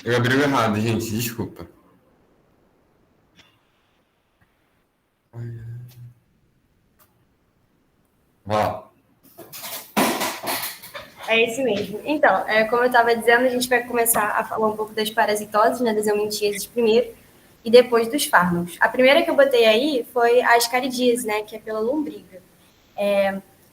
Eu abri o errado, gente, desculpa. Ó, É esse mesmo. Então, como eu estava dizendo, a gente vai começar a falar um pouco das parasitoses, né, das helmintíases primeiro, e depois dos fármacos. A primeira que eu botei aí foi a ascaridíase, né, que é pela lombriga.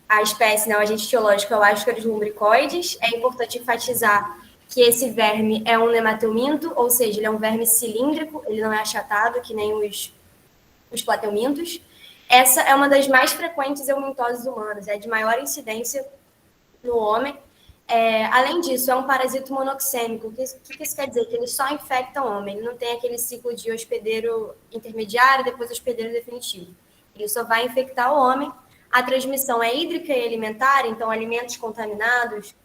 A espécie, né, o agente etiológico é o Ascaris lumbricoides. É importante enfatizar que esse verme é um nemateuminto, ou seja, ele é um verme cilíndrico, ele não é achatado, que nem os plateumintos. Essa é uma das mais frequentes eumintoses humanas, é de maior incidência no homem. Além disso, é um parasito monoxêmico. O que isso quer dizer? Que ele só infecta o homem. Ele não tem aquele ciclo de hospedeiro intermediário, depois hospedeiro definitivo. Ele só vai infectar o homem. A transmissão é hídrica e alimentar, então alimentos contaminados,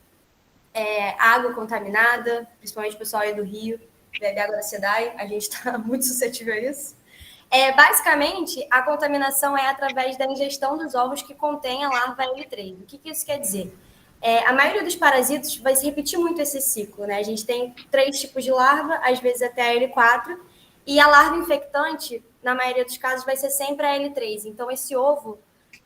água contaminada, principalmente o pessoal aí do Rio, bebe água da SEDAI, a gente está muito suscetível a isso. Basicamente, a contaminação é através da ingestão dos ovos que contém a larva L3. O que isso quer dizer? A maioria dos parasitos vai se repetir muito esse ciclo, né? A gente tem 3 tipos de larva, às vezes até a L4, e a larva infectante, na maioria dos casos, vai ser sempre a L3. Então, esse ovo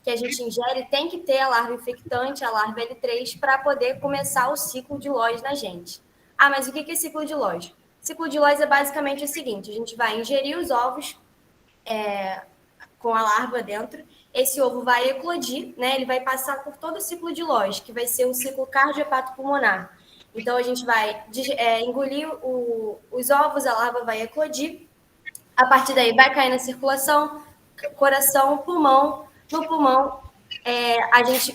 que a gente ingere tem que ter a larva infectante, a larva L3, para poder começar o ciclo de Lois na gente. Ah, mas o que é ciclo de Lois? Ciclo de Lois é basicamente o seguinte: a gente vai ingerir os ovos com a larva dentro. Esse ovo vai eclodir, né? Ele vai passar por todo o ciclo de Lois, que vai ser um ciclo cardiopatopulmonar. Então, a gente vai engolir os ovos, a larva vai eclodir. A partir daí, vai cair na circulação, coração, pulmão. No pulmão,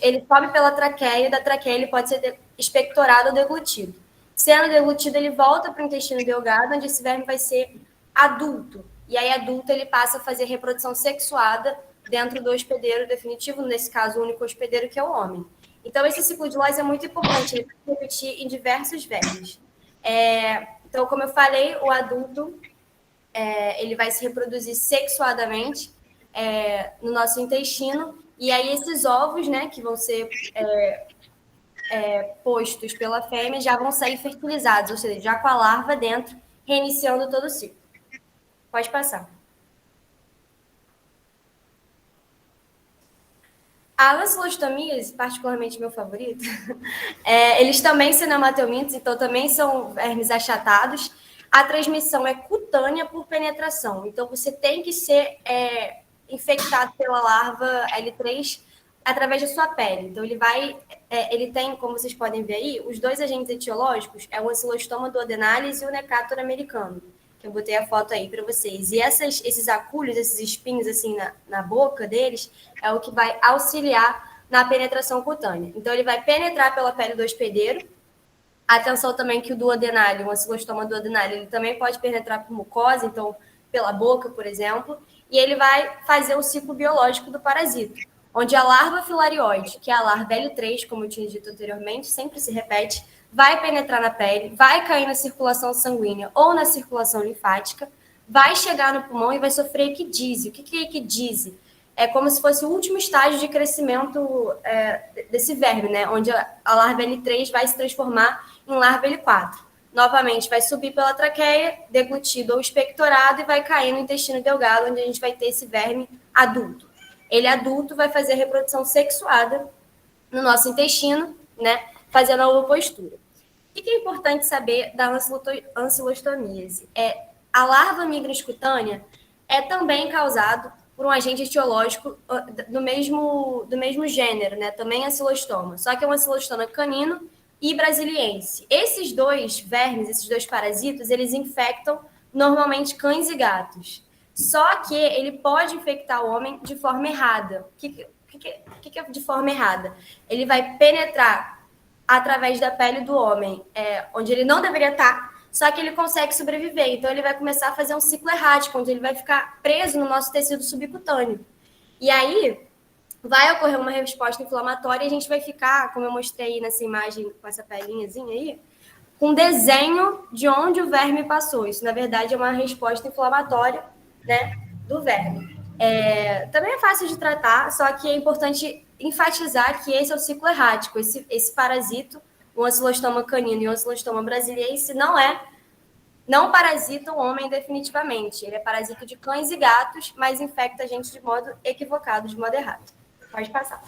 ele sobe pela traqueia, da traqueia ele pode ser expectorado ou deglutido. Sendo deglutido, ele volta para o intestino delgado, onde esse verme vai ser adulto. E aí, adulto, ele passa a fazer reprodução sexuada dentro do hospedeiro definitivo, nesse caso, o único hospedeiro, que é o homem. Então, esse ciclo de Lois é muito importante, ele vai se repetir em diversos vermes. Então, como eu falei, o adulto ele vai se reproduzir sexuadamente no nosso intestino, e aí esses ovos, né, que vão ser postos pela fêmea, já vão sair fertilizados, ou seja, já com a larva dentro, reiniciando todo o ciclo. Pode passar. A ancilostomia, particularmente meu favorito, eles também são nemateumintos, então também são vermes achatados. A transmissão é cutânea por penetração, então você tem que ser infectado pela larva L3 através da sua pele. Então ele tem, como vocês podem ver aí, os 2 agentes etiológicos, é o ancilostoma duodenalis e o Necator americano, que eu botei a foto aí para vocês. E esses acúlios, esses espinhos assim na boca deles, é o que vai auxiliar na penetração cutânea. Então, ele vai penetrar pela pele do hospedeiro. Atenção também que o duodenale, o ancilostoma duodenale, ele também pode penetrar por mucosa, então pela boca, por exemplo, e ele vai fazer o ciclo biológico do parasito, onde a larva filarioide, que é a larva L3, como eu tinha dito anteriormente, sempre se repete, vai penetrar na pele, vai cair na circulação sanguínea ou na circulação linfática, vai chegar no pulmão e vai sofrer equidise. O que é equidise? É como se fosse o último estágio de crescimento desse verme, né? Onde a larva L3 vai se transformar em larva L4. Novamente, vai subir pela traqueia, deglutido ou expectorado, e vai cair no intestino delgado, onde a gente vai ter esse verme adulto. Ele adulto vai fazer a reprodução sexuada no nosso intestino, né? Fazendo a ovopostura. O que é importante saber da ancilostomíase? A larva migroscutânea é também causado por um agente etiológico do mesmo gênero, né? Também ancilostoma, só que é um ancilostoma canino e brasiliense. Esses 2 vermes, esses 2 parasitos, eles infectam normalmente cães e gatos. Só que ele pode infectar o homem de forma errada. O que é de forma errada? Ele vai penetrar através da pele do homem, onde ele não deveria estar, só que ele consegue sobreviver. Então, ele vai começar a fazer um ciclo errático, onde ele vai ficar preso no nosso tecido subcutâneo. E aí, vai ocorrer uma resposta inflamatória e a gente vai ficar, como eu mostrei aí nessa imagem, com essa pelinhazinha aí, com desenho de onde o verme passou. Isso, na verdade, é uma resposta inflamatória, né, do verme. Também é fácil de tratar, só que é importante enfatizar que esse é o ciclo errático. Esse parasito, o ancilostoma canino e o ancilostoma brasiliense, não é não parasita o homem definitivamente. Ele é parasita de cães e gatos, mas infecta a gente de modo equivocado, de modo errado. Pode passar.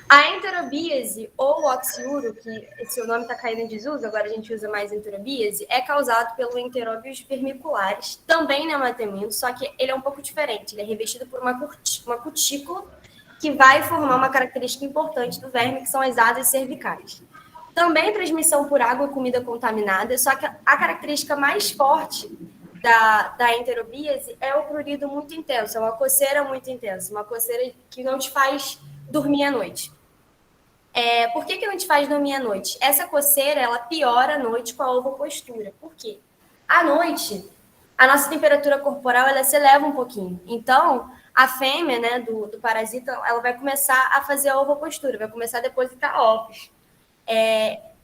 A enterobíase ou oxiuro, que esse nome está caindo em desuso, agora a gente usa mais enterobíase, é causado pelo enteróbios vermiculares, também nemateuminto, só que ele é um pouco diferente. Ele é revestido por uma cutícula que vai formar uma característica importante do verme, que são as asas cervicais. Também transmissão por água e comida contaminada, só que a característica mais forte da enterobíase é o prurido muito intenso, é uma coceira muito intensa, uma coceira que não te faz dormir à noite. Por que não te faz dormir à noite? Essa coceira, ela piora à noite com a ovopostura. Por quê? À noite, a nossa temperatura corporal, ela se eleva um pouquinho. Então, a fêmea, né, do parasita, ela vai começar a fazer a ovopostura, vai começar a depositar ovos.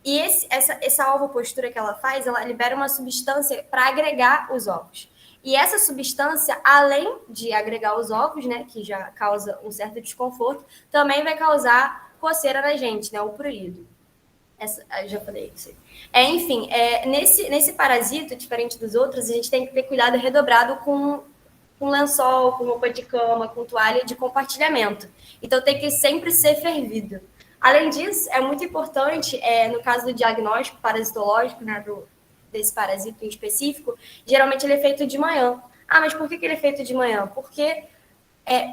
E essa ovopostura que ela faz, ela libera uma substância para agregar os ovos. E essa substância, além de agregar os ovos, né, que já causa um certo desconforto, também vai causar coceira na gente, né, o prurido. Já falei isso. Enfim, nesse parasito, diferente dos outros, a gente tem que ter cuidado redobrado com lençol, com roupa de cama, com toalha de compartilhamento. Então, tem que sempre ser fervido. Além disso, é muito importante, no caso do diagnóstico parasitológico, né, desse parasito em específico, geralmente ele é feito de manhã. Ah, mas por que ele é feito de manhã? Porque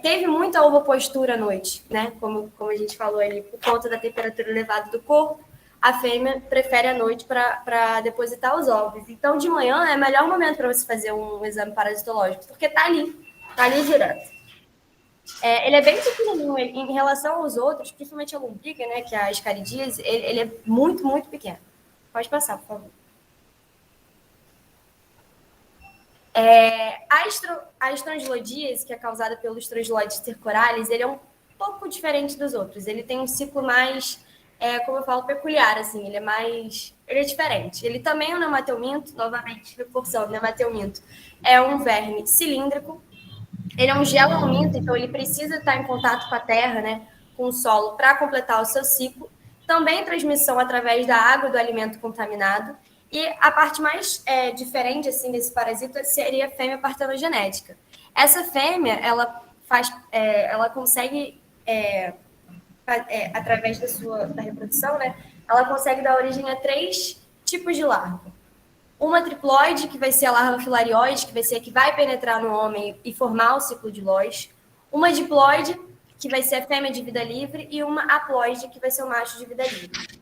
teve muita ovopostura à noite, né? Como a gente falou ali, por conta da temperatura elevada do corpo, a fêmea prefere a noite para depositar os ovos. Então, de manhã é o melhor momento para você fazer um exame parasitológico, porque tá ali direto. Ele é bem pequenininho, em relação aos outros, principalmente a lombriga, né, que é a ascaridíase, ele é muito, muito pequeno. Pode passar, por favor. A estrangilodíase, que é causada pelo Strongyloides stercoralis, ele é um pouco diferente dos outros. Ele tem um ciclo mais, como eu falo, peculiar, assim. Ele é diferente. Ele também é um nemateuminto, novamente, reforçando, nemateuminto. É um verme cilíndrico. Ele é um geominto, então ele precisa estar em contato com a terra, né, com o solo, para completar o seu ciclo. Também transmissão através da água do alimento contaminado. E a parte mais diferente assim desse parasita seria a fêmea partenogenética. Essa fêmea, ela consegue, através da reprodução, né, ela consegue dar origem a 3 tipos de larva. Uma triploide, que vai ser a larva filarioide, que vai ser a que vai penetrar no homem e formar o ciclo de Lois. Uma diploide, que vai ser a fêmea de vida livre, e uma haploide, que vai ser o macho de vida livre.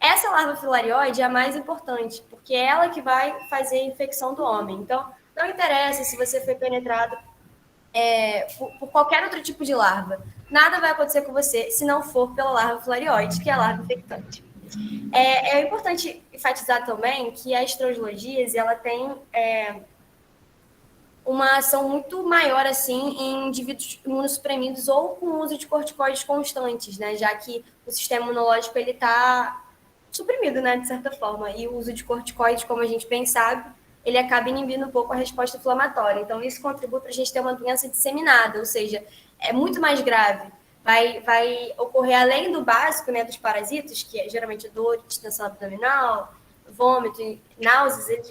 Essa larva filarioide é a mais importante, porque é ela que vai fazer a infecção do homem. Então, não interessa se você foi penetrado por qualquer outro tipo de larva. Nada vai acontecer com você se não for pela larva filarioide, que é a larva infectante. É importante enfatizar também que a estrogilodíase, ela tem uma ação muito maior assim em indivíduos imunossuprimidos ou com o uso de corticoides constantes, né? Já que o sistema imunológico ele está suprimido, né, de certa forma. E o uso de corticoides, como a gente bem sabe, ele acaba inibindo um pouco a resposta inflamatória. Então, isso contribui para a gente ter uma doença disseminada, ou seja, é muito mais grave. Vai ocorrer além do básico, né, dos parasitas, que é geralmente dor, distensão abdominal, vômito, náuseas.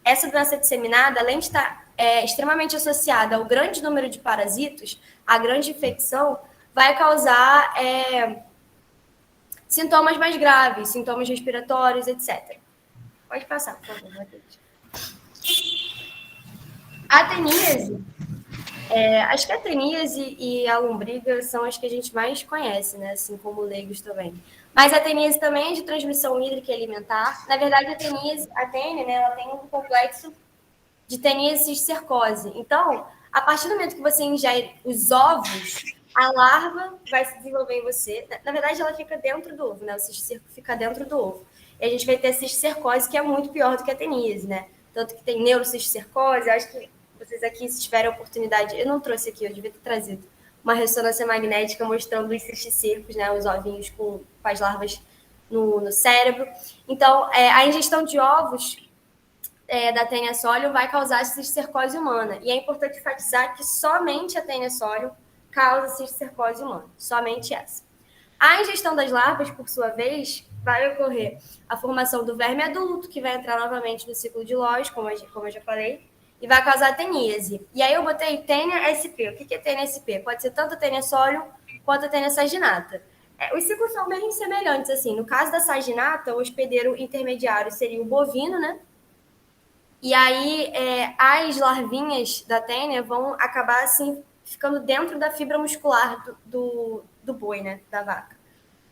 Essa doença disseminada, além de estar extremamente associada ao grande número de parasitos, a grande infecção, vai causar sintomas mais graves, sintomas respiratórios, etc. Pode passar, por favor, Matheus. A teníase, acho que a teníase e a lombriga são as que a gente mais conhece, né? Assim como leigos também. Mas a teníase também é de transmissão hídrica e alimentar. Na verdade, a tênia, né, ela tem um complexo de teníase cisticercose. Então, a partir do momento que você ingere os ovos, a larva vai se desenvolver em você. Na verdade, ela fica dentro do ovo, né? O cisticerco fica dentro do ovo. E a gente vai ter a cisticercose, que é muito pior do que a teníase, né? Tanto que tem neurocisticercose. Acho que vocês aqui, se tiverem a oportunidade... Eu não trouxe aqui, eu devia ter trazido uma ressonância magnética mostrando os cisticercos, né? Os ovinhos com as larvas no cérebro. Então, a ingestão de ovos da Taenia solium vai causar cisticercose humana. E é importante enfatizar que somente a Taenia solium causa cisticercose humana. Somente essa. A ingestão das larvas, por sua vez, vai ocorrer a formação do verme adulto, que vai entrar novamente no ciclo de Lóis, como eu já falei, e vai causar teníase. E aí eu botei tênia SP. O que é tênia SP? Pode ser tanto a tênia solium quanto a tênia saginata. Os ciclos são bem semelhantes, assim. No caso da saginata, o hospedeiro intermediário seria o bovino, né? E aí as larvinhas da tênia vão acabar, assim, ficando dentro da fibra muscular do boi, né? Da vaca.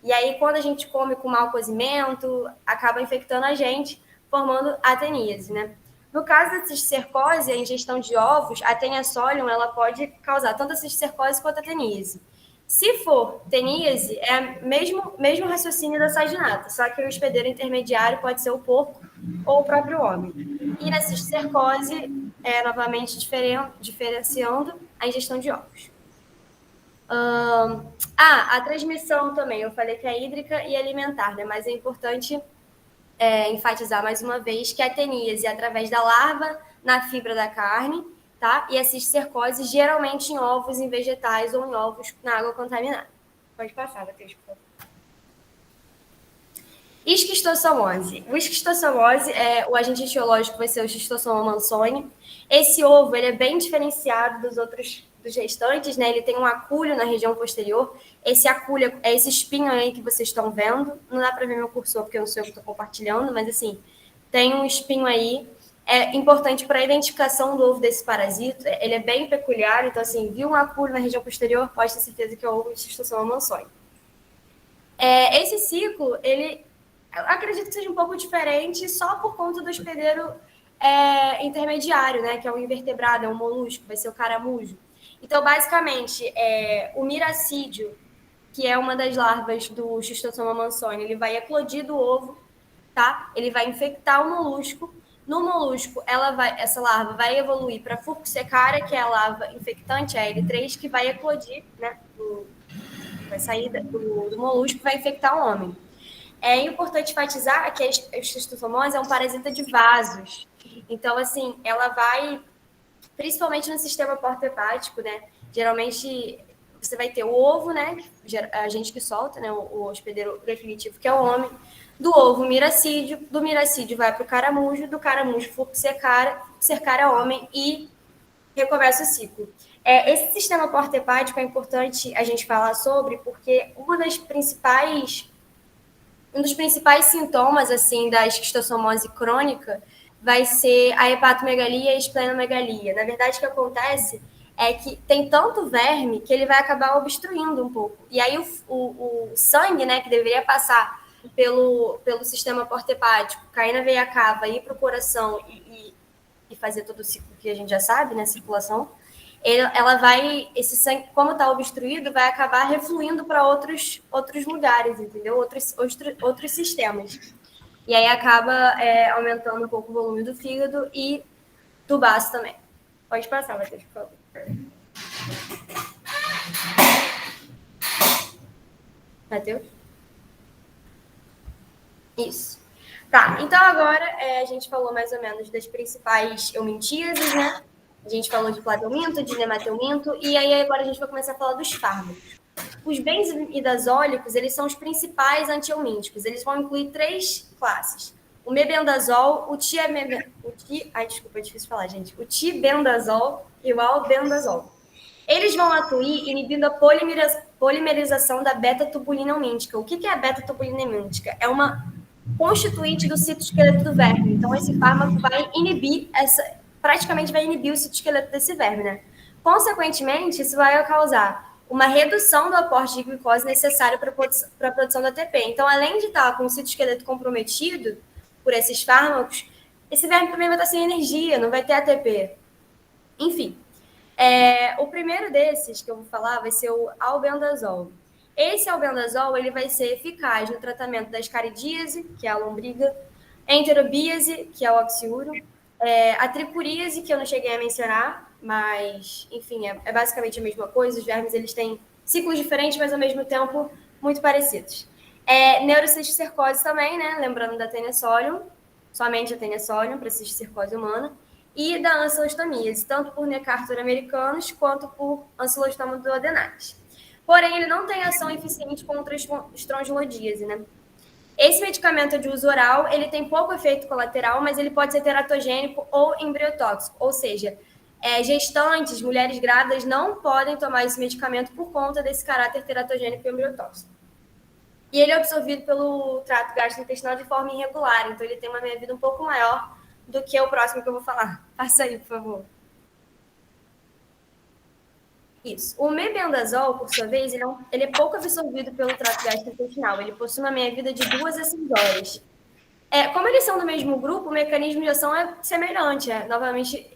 E aí, quando a gente come com mau cozimento, acaba infectando a gente, formando a teníase, né? No caso da cisticercose, a ingestão de ovos, a tenia solium, ela pode causar tanto a cisticercose quanto a teníase. Se for teníase, é o mesmo raciocínio da saginata, só que o hospedeiro intermediário pode ser o porco ou o próprio homem. E na cisticercose, novamente diferenciando a ingestão de ovos. A transmissão também, eu falei que é hídrica e alimentar, né? Mas é importante enfatizar mais uma vez que a teníase é através da larva na fibra da carne, tá? E a cisticercose geralmente em ovos, em vegetais ou em ovos na água contaminada. Pode passar, Matheus, por favor. Esquistossomose. O esquistossomose, o agente etiológico vai ser o Schistosoma mansoni. Esse ovo ele é bem diferenciado dos restantes, né? Ele tem um acúlio na região posterior. Esse acúlio é esse espinho aí que vocês estão vendo. Não dá para ver meu cursor porque eu não sei o que estou compartilhando, mas assim, tem um espinho aí. É importante para a identificação do ovo desse parasita. Ele é bem peculiar, então assim, viu um acúlio na região posterior, pode ter certeza que é o ovo de Schistosoma mansoni. Esse ciclo, eu acredito que seja um pouco diferente só por conta do hospedeiro intermediário, né? Que é um invertebrado, é um molusco, vai ser o caramujo. Então, basicamente, o miracídio, que é uma das larvas do Schistosoma mansoni, ele vai eclodir do ovo, tá? Ele vai infectar o molusco. No molusco, essa larva vai evoluir para Furcusecara, que é a larva infectante, a L3, que vai eclodir, né? Vai sair do molusco, vai infectar o homem. É importante enfatizar que a esquistosomose é um parasita de vasos. Então, assim, ela vai, principalmente no sistema porta-hepático, né? Geralmente, você vai ter o ovo, né? A gente que solta, né? O hospedeiro definitivo, que é o homem. Do ovo, miracídio. Do miracídio vai para o caramujo. Do caramujo, Furcusecara. Furcusecara homem e recomeça o ciclo. Esse sistema porta-hepático é importante a gente falar sobre, porque um dos principais sintomas assim da esquistossomose crônica vai ser a hepatomegalia e a esplenomegalia. Na verdade, o que acontece é que tem tanto verme que ele vai acabar obstruindo um pouco. E aí o sangue, né, que deveria passar pelo sistema porta-hepático, cair na veia cava, ir para o coração e fazer todo o ciclo que a gente já sabe, né, circulação, ela vai, esse sangue, como está obstruído, vai acabar refluindo para outros lugares, entendeu? Outros sistemas. E aí acaba aumentando um pouco o volume do fígado e do baço também. Pode passar, Matheus, por favor. Matheus? Isso. Tá, então agora a gente falou mais ou menos das principais eumintíases, né? A gente falou de plateuminto, de nemateuminto, e aí agora a gente vai começar a falar dos fármacos. Os benzimidazólicos, eles são os principais antihelmínticos. Eles vão incluir 3 classes. O mebendazol, ai, desculpa, é difícil falar, gente. O tibendazol e o albendazol. Eles vão atuar inibindo a polimerização da beta-tubulina helmíntica. O que é a beta-tubulina helmíntica? É uma constituinte do citoesqueleto do verme. Então, esse fármaco vai inibir praticamente vai inibir o citoesqueleto desse verme, né? Consequentemente, isso vai causar uma redução do aporte de glicose necessário para a produção da ATP. Então, além de estar com o citoesqueleto comprometido por esses fármacos, esse verme também vai estar sem energia, não vai ter ATP. Enfim, o primeiro desses que eu vou falar vai ser o albendazol. Esse albendazol ele vai ser eficaz no tratamento da escaridíase, que é a lombriga, enterobíase, que é o oxiúro, a tripuríase, que eu não cheguei a mencionar, mas, enfim, é basicamente a mesma coisa. Os vermes eles têm ciclos diferentes, mas ao mesmo tempo muito parecidos. Neurocisticercose também, né? Lembrando da tenia solium, somente a tenia solium para cisticercose humana, e da ancilostomíase, tanto por Necartor americanos quanto por ancilostoma duodenais. Porém, ele não tem ação eficiente contra a estrongilodíase, né? Esse medicamento é de uso oral, ele tem pouco efeito colateral, mas ele pode ser teratogênico ou embriotóxico, ou seja, gestantes, mulheres grávidas não podem tomar esse medicamento por conta desse caráter teratogênico e embriotóxico. E ele é absorvido pelo trato gastrointestinal de forma irregular, então ele tem uma meia-vida um pouco maior do que o próximo que eu vou falar. Passa aí, por favor. Isso. O mebendazol, por sua vez, ele é pouco absorvido pelo trato gastrointestinal. Ele possui uma meia-vida de 2 a 6 horas. Como eles são do mesmo grupo, o mecanismo de ação é semelhante, novamente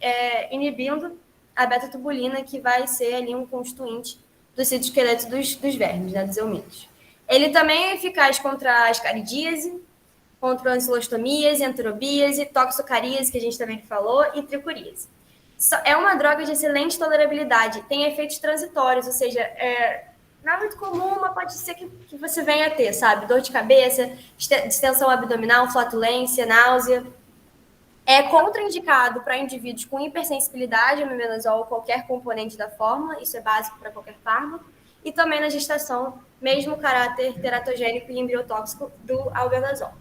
inibindo a beta-tubulina, que vai ser ali um constituinte do citoesqueleto dos vermes, né, dos eumintos. Ele também é eficaz contra a ascaridíase, contra ancilostomíase, enterobíase, toxocaríase, que a gente também falou, e tricuríase. É uma droga de excelente tolerabilidade, tem efeitos transitórios, ou seja, não é muito comum, mas pode ser que você venha a ter, sabe? Dor de cabeça, distensão abdominal, flatulência, náusea. É contraindicado para indivíduos com hipersensibilidade ao mebendazol ou qualquer componente da fórmula, isso é básico para qualquer fármaco, e também na gestação, mesmo o caráter teratogênico e embriotóxico do albendazol.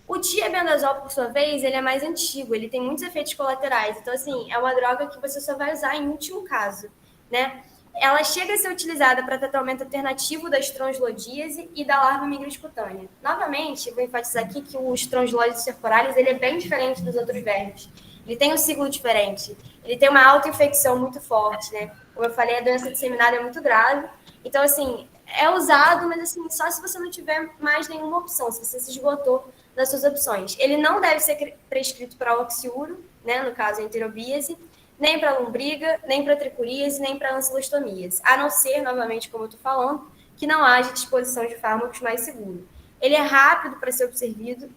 O tiabendazol, por sua vez, ele é mais antigo, ele tem muitos efeitos colaterais. Então, assim, é uma droga que você só vai usar em último caso, né? Ela chega a ser utilizada para tratamento alternativo da estrongiolodíase e da larva microcutânea. Novamente, vou enfatizar aqui que o estrongiolode cercoralis ele é bem diferente dos outros vermes. Ele tem um ciclo diferente, ele tem uma autoinfecção muito forte, né? Como eu falei, a doença disseminada é muito grave. Então, assim, é usado, mas assim, só se você não tiver mais nenhuma opção, se você se esgotou das suas opções. Ele não deve ser prescrito para oxiuro, né, no caso a enterobíase, nem para lombriga, nem para tricuríase, nem para ancilostomias, a não ser, novamente, como eu estou falando, que não haja disposição de fármacos mais seguros. Ele é rápido para ser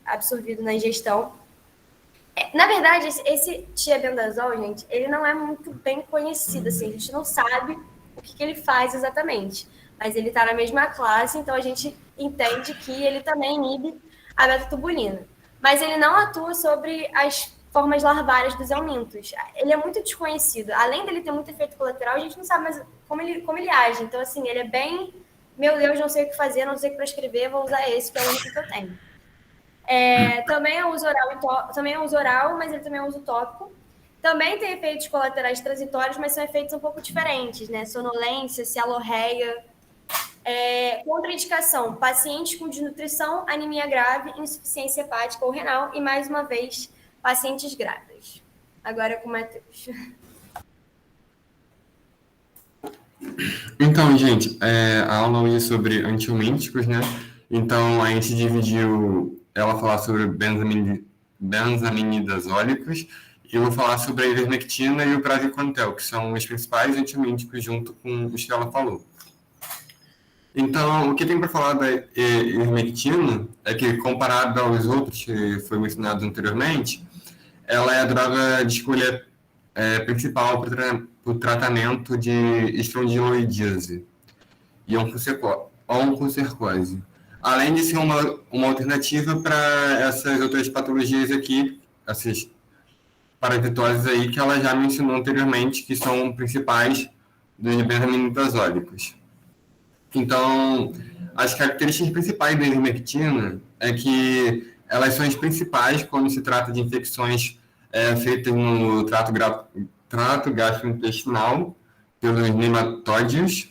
absorvido na ingestão. Na verdade, esse tiabendazol, gente, ele não é muito bem conhecido, assim, a gente não sabe o que ele faz exatamente, mas ele está na mesma classe, então a gente entende que ele também inibe a beta-tubulina. Mas ele não atua sobre as formas larvárias dos eumintos. Ele é muito desconhecido. Além dele ter muito efeito colateral, a gente não sabe mais como ele age. Então, assim, ele é bem... Meu Deus, não sei o que fazer, não sei o que prescrever, vou usar esse, que é o único que eu tenho. Também é uso oral, mas ele também é uso tópico. Também tem efeitos colaterais transitórios, mas são efeitos um pouco diferentes, né? Sonolência, cialorreia. Contraindicação: pacientes com desnutrição, anemia grave, insuficiência hepática ou renal e, mais uma vez, pacientes grávidas. Agora é com o Matheus. Então, gente, a aula hoje é sobre antiomínticos, né? Então, a gente dividiu ela falar sobre benzaminidazólicos e eu vou falar sobre a ivermectina e o praziquantel, que são os principais antiomínticos junto com os que ela falou. Então, o que tem para falar da ivermectina é que, comparado aos outros que foi mencionado anteriormente, ela é a droga de escolha principal para o tratamento de estrongiloidíase e oncocercose, além de ser uma alternativa para essas outras patologias aqui, essas parasitoses aí que ela já mencionou anteriormente, que são principais dos benzaminidazólicos. Então, as características principais da ivermectina é que elas são as principais quando se trata de infecções feitas no trato gastrointestinal pelos nematóides,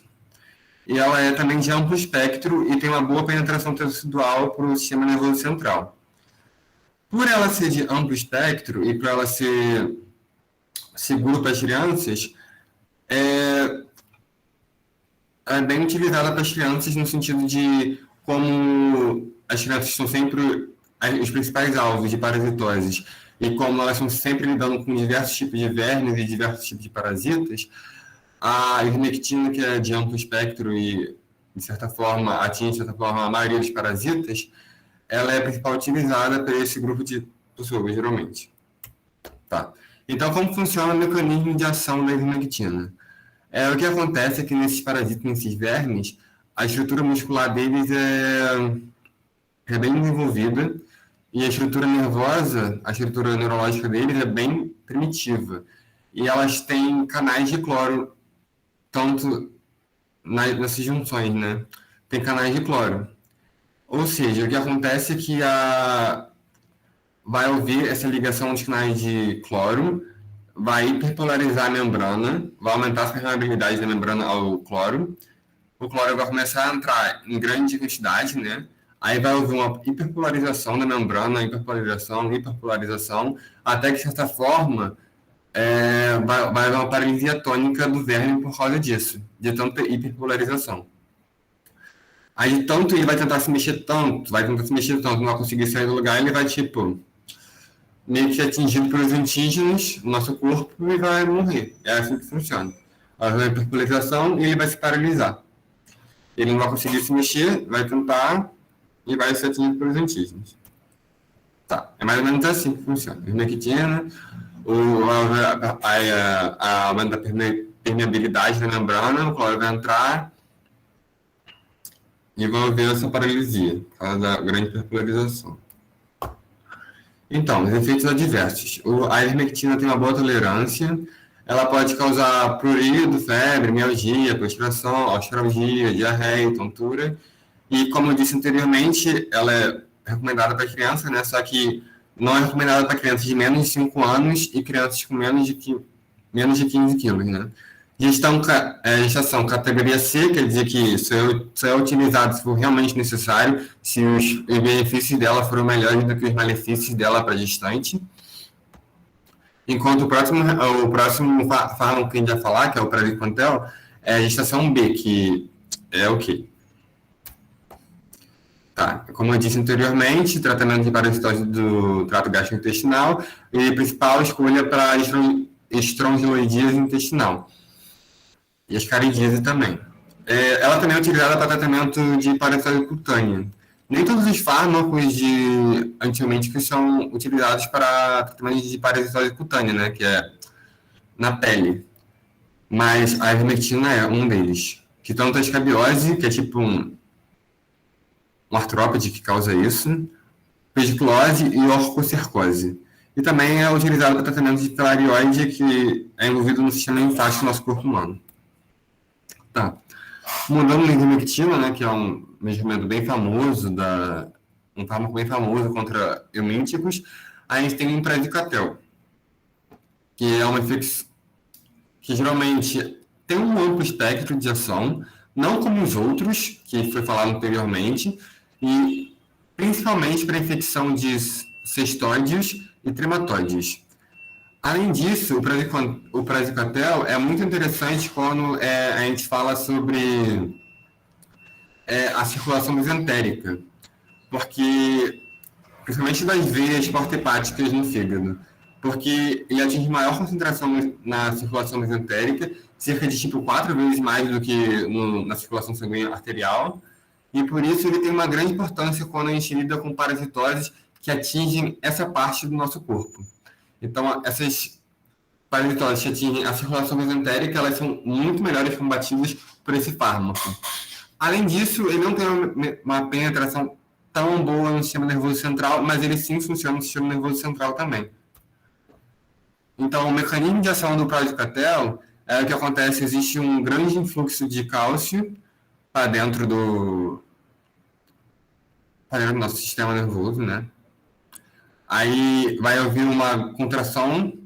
e ela é também de amplo espectro e tem uma boa penetração tecidual para o sistema nervoso central. Por ela ser de amplo espectro e por ela ser seguro para as crianças, é bem utilizada para as crianças no sentido de como as crianças são sempre os principais alvos de parasitoses e como elas estão sempre lidando com diversos tipos de vermes e diversos tipos de parasitas, a ivermectina, que é de amplo espectro e, de certa forma, atinge, de certa forma, a maioria dos parasitas, ela é a principal utilizada para esse grupo de pessoas, geralmente. Tá. Então, como funciona o mecanismo de ação da ivermectina? O que acontece é que nesses parasitas, nesses vermes, a estrutura muscular deles é bem desenvolvida e a estrutura nervosa, a estrutura neurológica deles é bem primitiva. E elas têm canais de cloro, tanto nessas junções, né? Tem canais de cloro. Ou seja, o que acontece é que vai haver essa ligação dos canais de cloro, vai hiperpolarizar a membrana, vai aumentar a permeabilidade da membrana ao cloro. O cloro vai começar a entrar em grande quantidade, né? Aí vai haver uma hiperpolarização da membrana, hiperpolarização, até que, de certa forma, vai haver uma paralisia tônica do verme por causa disso, de tanta hiperpolarização. Aí, tanto ele vai tentar se mexer tanto, não vai conseguir sair do lugar, ele vai, tipo, meio que atingido pelos antígenos no nosso corpo e vai morrer. É assim que funciona. Vai haver uma hiperpolarização e ele vai se paralisar. Ele não vai conseguir se mexer, vai tentar e vai ser atingido pelos antígenos. Tá, é mais ou menos assim que funciona. A ivermectina, aumento da permeabilidade da membrana, o cloro vai entrar e vai haver essa paralisia, por causa da grande hiperpolarização. Então, os efeitos adversos. A ivermectina tem uma boa tolerância, ela pode causar prurido, febre, mialgia, constipação, ostealgia, diarreia, tontura. E, como eu disse anteriormente, ela é recomendada para criança, né? Só que não é recomendada para crianças de menos de 5 anos e crianças com menos de 15 quilos, né? Gestação categoria C, quer dizer que só é utilizado se for realmente necessário, se os benefícios dela foram melhores do que os malefícios dela para a gestante. Enquanto o próximo fármaco que a gente vai falar, que é o praziquantel, é a gestação B, que é o quê? Tá, como eu disse anteriormente, tratamento de parasitose do trato gastrointestinal e principal escolha para estrongiloidíase intestinal e ascaridíase também. Ela também é utilizada para tratamento de parasitose cutânea. Nem todos os fármacos de antibióticos são utilizados para tratamento de parasitose cutânea, né, que é na pele. Mas a ivermectina é um deles. Que tanto a escabiose, que é tipo um artrópode que causa isso, pediculose e orcocercose. E também é utilizado para tratamento de filariose, que é envolvido no sistema linfático do nosso corpo humano. Tá. Mudando a ivermectina, né, que é um medicamento bem famoso, um fármaco bem famoso contra eumínticos, a gente tem um praziquantel, que é uma infecção que geralmente tem um amplo espectro de ação, não como os outros, que foi falado anteriormente, e principalmente para infecção de cestóides e trematóides. Além disso, o praziquantel é muito interessante quando a gente fala sobre a circulação mesentérica, porque, principalmente das veias porta-hepáticas no fígado, porque ele atinge maior concentração na circulação mesentérica, cerca de tipo 4 vezes mais do que na circulação sanguínea arterial, e por isso ele tem uma grande importância quando a gente lida com parasitoses que atingem essa parte do nosso corpo. Então, essas parasitoses que atingem a circulação mesentérica, elas são muito melhores combatidas por esse fármaco. Além disso, ele não tem uma penetração tão boa no sistema nervoso central, mas ele sim funciona no sistema nervoso central também. Então, o mecanismo de ação do praziquantel é o que acontece, existe um grande influxo de cálcio para dentro do nosso sistema nervoso, né? Aí vai haver uma contração,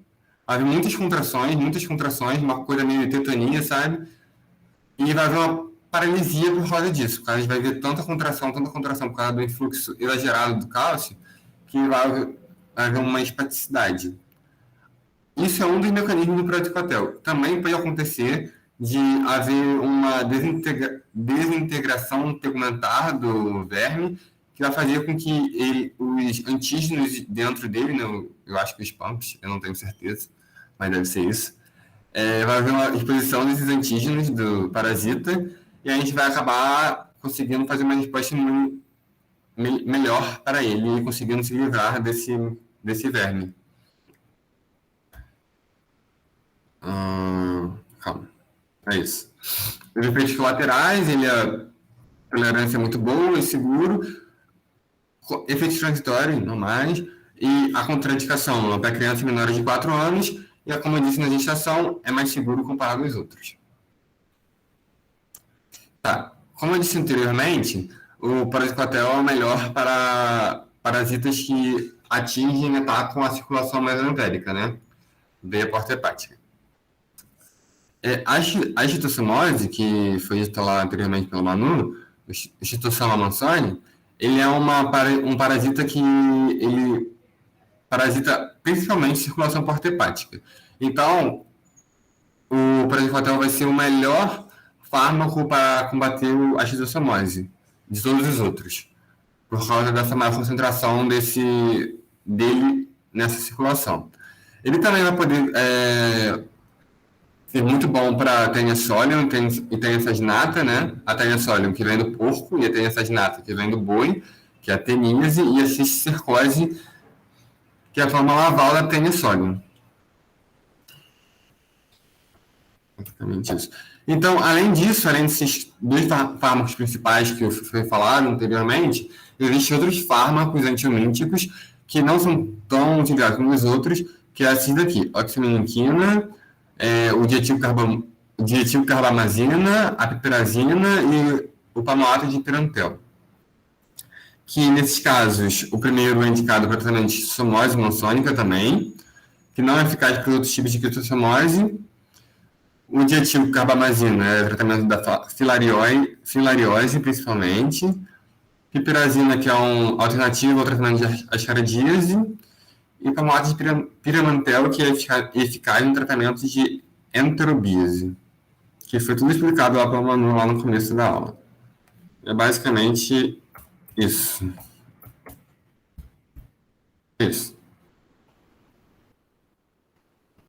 vai haver muitas contrações, uma coisa meio tetania, sabe? E vai haver uma paralisia por causa disso. A gente vai ver tanta contração por causa do influxo exagerado do cálcio, que vai haver uma espasticidade. Isso é um dos mecanismos do praziquantel. Também pode acontecer de haver uma desintegração tegumentar do verme, que vai fazer com que os antígenos dentro dele, né, eu acho que os pumps, eu não tenho certeza, mas deve ser isso, vai haver uma exposição desses antígenos do parasita e a gente vai acabar conseguindo fazer uma resposta melhor para ele e conseguindo se livrar desse verme. Calma. É isso. Os efeitos colaterais, a tolerância é muito boa e seguro, efeitos transitórios, normais, e a contraindicação para crianças menores de 4 anos, e como eu disse na gestação, é mais seguro comparado aos outros. Tá. Como eu disse anteriormente, o Praziquantel é o melhor para parasitas que atingem e atacam a circulação mesentérica, né? Veia porta hepática. A histocimose, que foi dita lá anteriormente pelo Manu, o Schistosoma mansoni, ele é um parasita que ele parasita principalmente circulação porta hepática. Então, o Praziquantel vai ser o melhor fármaco para combater a histocimose de todos os outros, por causa dessa maior concentração dele nessa circulação. Ele também vai poder ser muito bom para a Taenia solium e Taenia saginata, né? A Taenia solium que vem do porco e a Taenia saginata que vem do boi, que é a teníase, e a cisticercose, que é a forma laval da Taenia solium. Exatamente isso. Então, além disso, além desses dois fármacos principais que eu fui falado anteriormente, existem outros fármacos antiomíticos que não são tão utilizados como os outros, que é esses daqui, oximilinquina, o dietilcarbamazina, a piperazina e o pamolato de pirantel. Que, nesses casos, o primeiro é indicado para tratamento de histocimose mansônica também, que não é eficaz para outros tipos de criptossomose. O dietilcarbamazina é tratamento da filariose, principalmente. Piperazina, que é um alternativo ao tratamento de ascaridíase. E pamolato de piramantel, que é eficaz no tratamento de enterobíase. Que foi tudo explicado lá pelo Manu, lá no começo da aula. É basicamente isso. Isso.